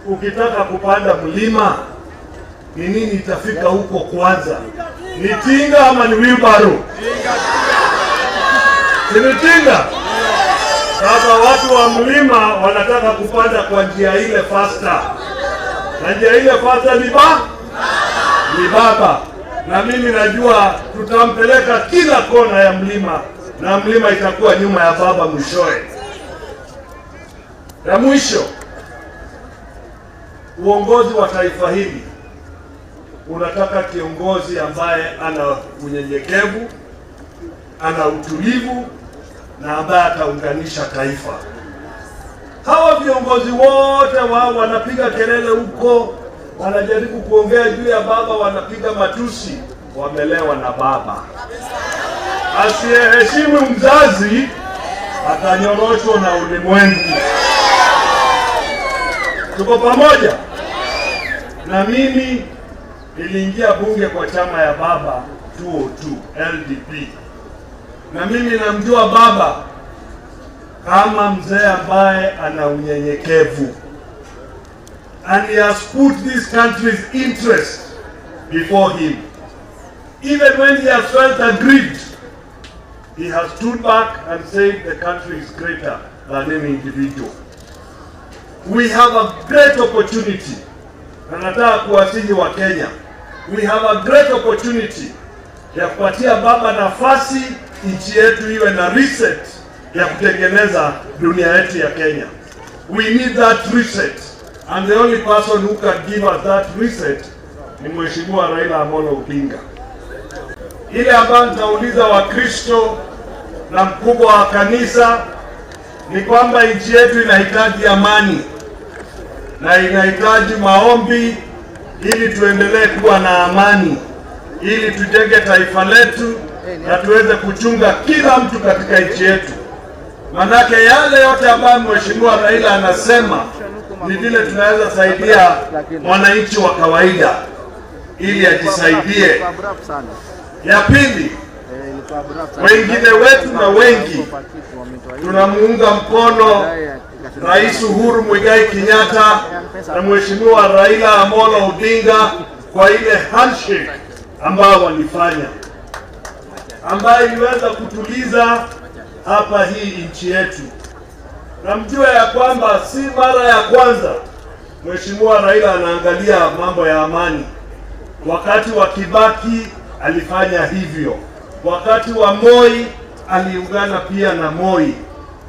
ukitaka kupanda mlima ni nini itafika huko kwanza? Ni tinga ama ni wheelbarrow? Si ni tinga? Sasa watu wa mlima wanataka kupanda kwa njia ile faster, na njia ile faster ni baba, na mimi najua tutampeleka kila kona ya mlima, na mlima itakuwa nyuma ya baba mwishowe. Na mwisho, uongozi wa taifa hili unataka kiongozi ambaye ana unyenyekevu, ana utulivu, na ambaye ataunganisha taifa. Hawa viongozi wote wao wanapiga kelele huko, wanajaribu kuongea juu ya baba, wanapiga matusi, wamelewa na baba. Asiyeheshimu mzazi atanyoroshwa na ulimwengu. Tuko pamoja? Na mimi niliingia bunge kwa chama ya baba 202 LDP, na mimi namjua baba kama mzee ambaye ana unyenyekevu, and he has put this country's interest before him. Even when he has felt aggrieved, he has stood back and said the country is greater than any individual. We have a great opportunity, na nataka kuwasihi wa Kenya, we have a great opportunity ya kupatia baba nafasi nchi yetu iwe na reset ya kutengeneza dunia yetu ya Kenya. We need that reset, and the only person who can give us that reset ni Mheshimiwa Raila Amolo Odinga. Ile ambayo nitauliza Wakristo na mkubwa wa kanisa ni kwamba nchi yetu inahitaji amani na inahitaji maombi ili tuendelee kuwa na amani, ili tujenge taifa letu na tuweze kuchunga kila mtu katika nchi yetu. Manake yale yote ambayo Mheshimiwa Raila anasema ni vile tunaweza saidia mwananchi wa kawaida ili ajisaidie. Ya pili, wengine wetu na wengi tunamuunga mkono Rais Uhuru Muigai Kenyatta na Mheshimiwa Raila Amolo Odinga kwa ile handshake ambayo walifanya, ambayo iliweza kutuliza hapa hii nchi yetu. Na mjue ya kwamba si mara ya kwanza Mheshimiwa Raila anaangalia mambo ya amani. Wakati wa Kibaki alifanya hivyo, wakati wa Moi aliungana pia na Moi.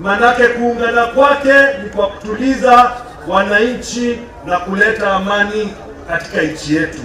Manake kuungana kwake ni kwa kutuliza wananchi na kuleta amani katika nchi yetu.